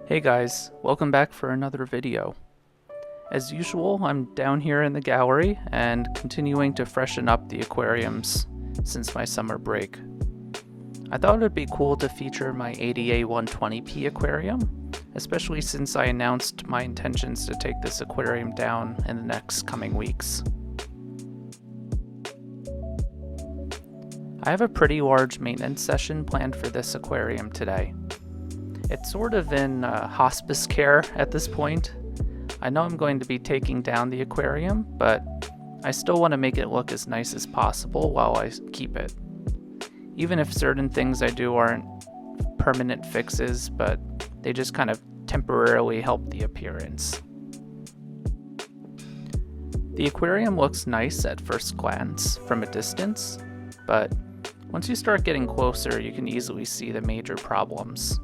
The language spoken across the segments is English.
Hey guys, welcome back for another video. As usual, I'm down here in the gallery and continuing to freshen up the aquariums since my summer break. I thought it'd be cool to feature my ADA 120p aquarium, especially since I announced my intentions to take this aquarium down in the next coming weeks. I have a pretty large maintenance session planned for this aquarium today. It's sort of in hospice care at this point. I know I'm going to be taking down the aquarium, but I still want to make it look as nice as possible while I keep it. Even if certain things I do aren't permanent fixes, but they just kind of temporarily help the appearance. The aquarium looks nice at first glance from a distance, but once you start getting closer, you can easily see the major problems.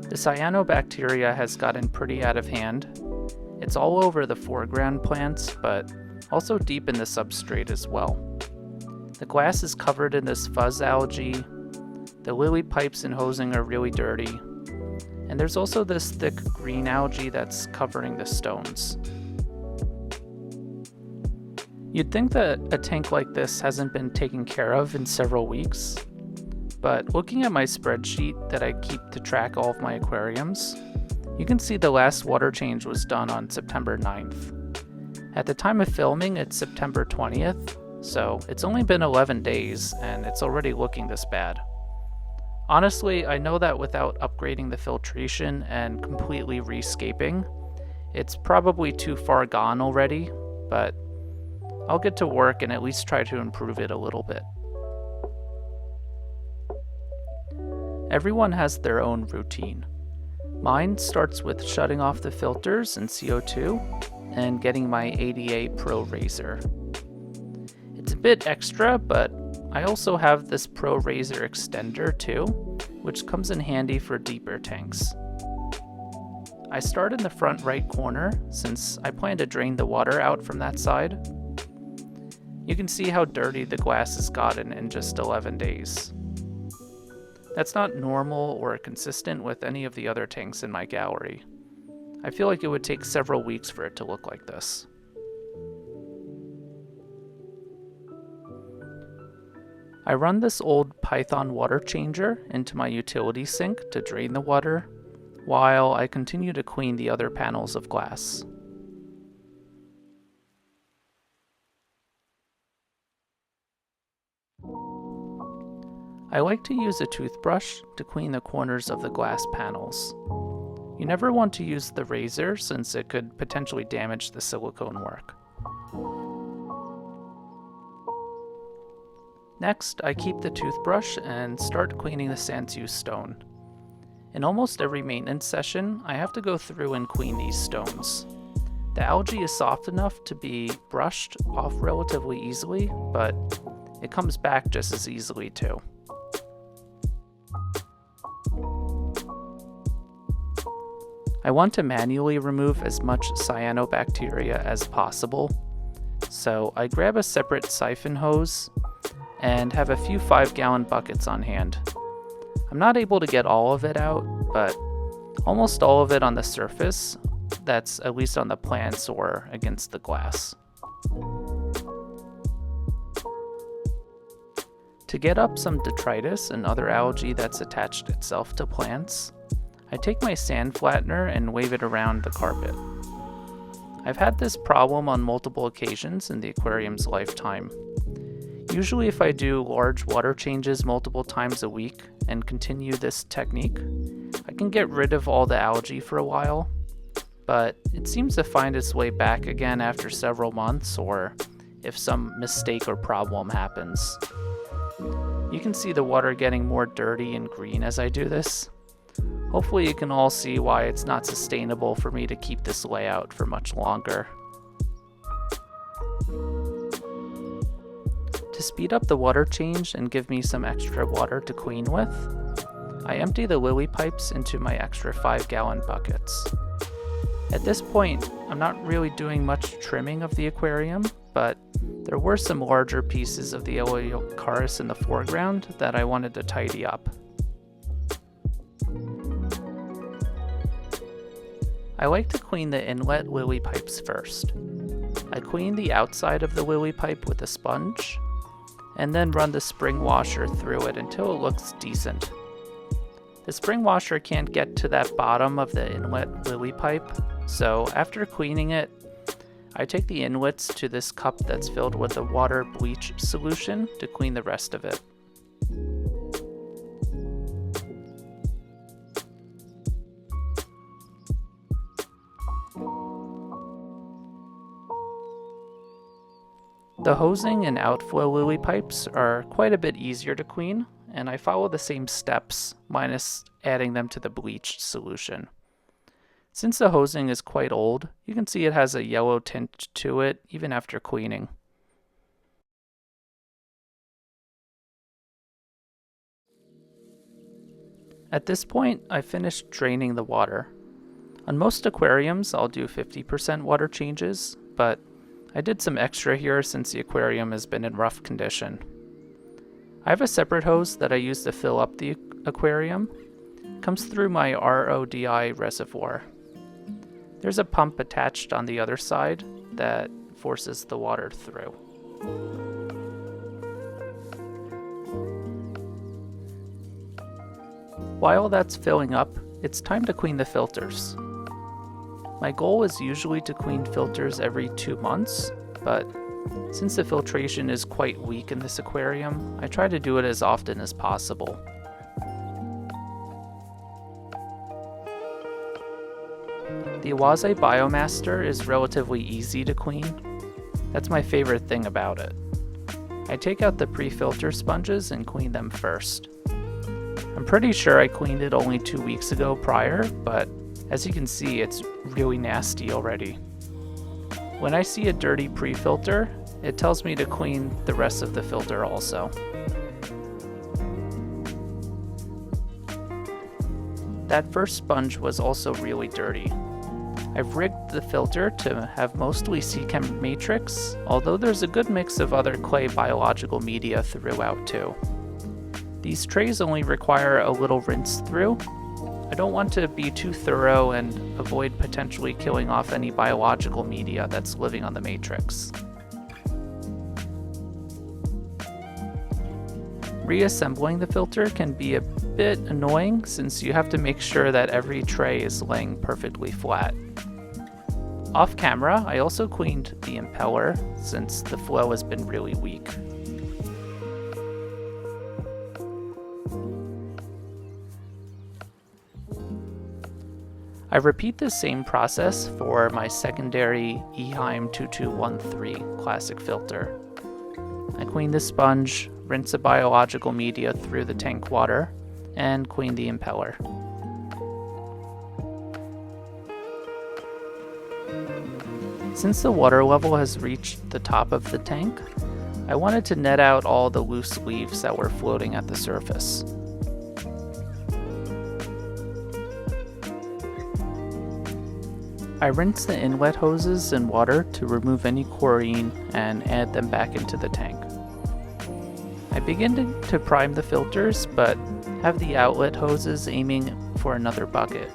The cyanobacteria has gotten pretty out of hand. It's all over the foreground plants, but also deep in the substrate as well. The glass is covered in this fuzz algae, the lily pipes and hosing are really dirty, and there's also this thick green algae that's covering the stones. You'd think that a tank like this hasn't been taken care of in several weeks, but looking at my spreadsheet that I keep to track all of my aquariums, you can see the last water change was done on September 9th. At the time of filming, it's September 20th, so it's only been 11 days and it's already looking this bad. Honestly, I know that without upgrading the filtration and completely rescaping, it's probably too far gone already, but I'll get to work and at least try to improve it a little bit. Everyone has their own routine. Mine starts with shutting off the filters and CO2 and getting my ADA Pro Razor. It's a bit extra, but I also have this Pro Razor extender too, which comes in handy for deeper tanks. I start in the front right corner since I plan to drain the water out from that side. You can see how dirty the glass has gotten in just 11 days. That's not normal or consistent with any of the other tanks in my gallery. I feel like it would take several weeks for it to look like this. I run this old Python water changer into my utility sink to drain the water, while I continue to clean the other panels of glass. I like to use a toothbrush to clean the corners of the glass panels. You never want to use the razor since it could potentially damage the silicone work. Next, I keep the toothbrush and start cleaning the Sansui Stone. In almost every maintenance session, I have to go through and clean these stones. The algae is soft enough to be brushed off relatively easily, but it comes back just as easily too. I want to manually remove as much cyanobacteria as possible, so I grab a separate siphon hose and have a few 5-gallon buckets on hand. I'm not able to get all of it out, but almost all of it on the surface, that's at least on the plants or against the glass. To get up some detritus and other algae that's attached itself to plants, I take my sand flattener and wave it around the carpet. I've had this problem on multiple occasions in the aquarium's lifetime. Usually if I do large water changes multiple times a week and continue this technique, I can get rid of all the algae for a while, but it seems to find its way back again after several months or if some mistake or problem happens. You can see the water getting more dirty and green as I do this. Hopefully you can all see why it's not sustainable for me to keep this layout for much longer. To speed up the water change and give me some extra water to clean with, I empty the lily pipes into my extra 5-gallon buckets. At this point, I'm not really doing much trimming of the aquarium, but there were some larger pieces of the Eleocharis in the foreground that I wanted to tidy up. I like to clean the inlet lily pipes first. I clean the outside of the lily pipe with a sponge, and then run the spring washer through it until it looks decent. The spring washer can't get to that bottom of the inlet lily pipe, so after cleaning it, I take the inlets to this cup that's filled with a water bleach solution to clean the rest of it. The hosing and outflow lily pipes are quite a bit easier to clean, and I follow the same steps, minus adding them to the bleach solution. Since the hosing is quite old, you can see it has a yellow tint to it even after cleaning. At this point, I finished draining the water. On most aquariums, I'll do 50% water changes, but I did some extra here since the aquarium has been in rough condition. I have a separate hose that I use to fill up the aquarium. It comes through my RODI reservoir. There's a pump attached on the other side that forces the water through. While that's filling up, it's time to clean the filters. My goal is usually to clean filters every 2 months, but since the filtration is quite weak in this aquarium, I try to do it as often as possible. The Oase Biomaster is relatively easy to clean. That's my favorite thing about it. I take out the pre-filter sponges and clean them first. I'm pretty sure I cleaned it only 2 weeks ago prior, but as you can see, it's really nasty already. When I see a dirty pre-filter, it tells me to clean the rest of the filter also. That first sponge was also really dirty. I've rigged the filter to have mostly Seachem matrix, although there's a good mix of other clay biological media throughout too. These trays only require a little rinse through. I don't want to be too thorough and avoid potentially killing off any biological media that's living on the matrix. Reassembling the filter can be a bit annoying since you have to make sure that every tray is laying perfectly flat. Off camera, I also cleaned the impeller since the flow has been really weak. I repeat the same process for my secondary Eheim 2213 Classic filter. I clean the sponge, rinse the biological media through the tank water, and clean the impeller. Since the water level has reached the top of the tank, I wanted to net out all the loose leaves that were floating at the surface. I rinse the inlet hoses in water to remove any chlorine and add them back into the tank. I begin to prime the filters, but have the outlet hoses aiming for another bucket.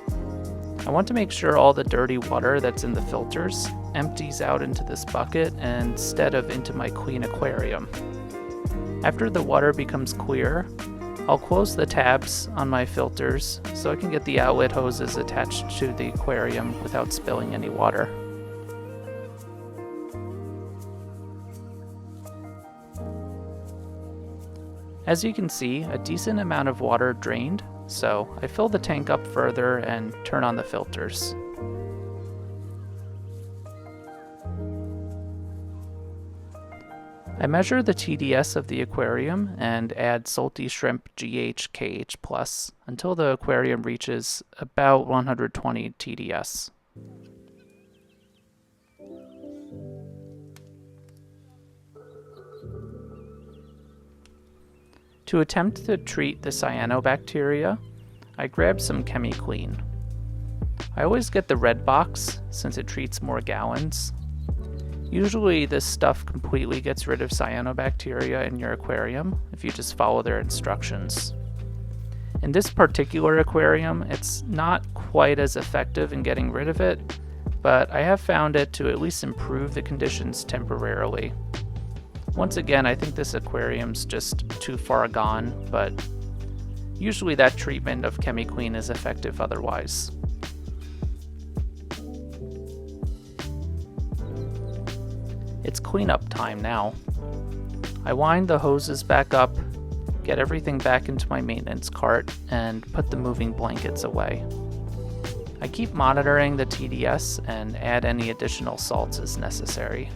I want to make sure all the dirty water that's in the filters empties out into this bucket instead of into my clean aquarium. After the water becomes clear, I'll close the tabs on my filters so I can get the outlet hoses attached to the aquarium without spilling any water. As you can see, a decent amount of water drained, so I fill the tank up further and turn on the filters. I measure the TDS of the aquarium and add salty shrimp GH/KH+ until the aquarium reaches about 120 TDS. To attempt to treat the cyanobacteria, I grab some ChemiClean. I always get the red box since it treats more gallons. Usually this stuff completely gets rid of cyanobacteria in your aquarium if you just follow their instructions. In this particular aquarium, it's not quite as effective in getting rid of it, but I have found it to at least improve the conditions temporarily. Once again, I think this aquarium's just too far gone, but usually that treatment of ChemiQueen is effective otherwise. It's cleanup time now. I wind the hoses back up, get everything back into my maintenance cart, and put the moving blankets away. I keep monitoring the TDS and add any additional salts as necessary.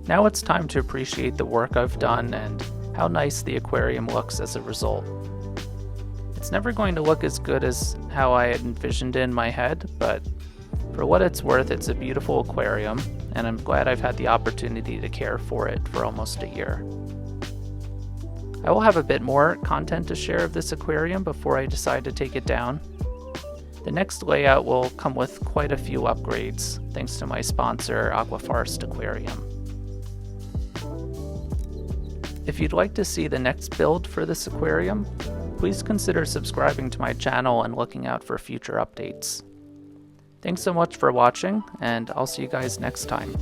Now it's time to appreciate the work I've done and how nice the aquarium looks as a result. It's never going to look as good as how I had envisioned it in my head, but for what it's worth, it's a beautiful aquarium, and I'm glad I've had the opportunity to care for it for almost a year. I will have a bit more content to share of this aquarium before I decide to take it down. The next layout will come with quite a few upgrades, thanks to my sponsor, Aquaforest Aquarium. If you'd like to see the next build for this aquarium, please consider subscribing to my channel and looking out for future updates. Thanks so much for watching, and I'll see you guys next time.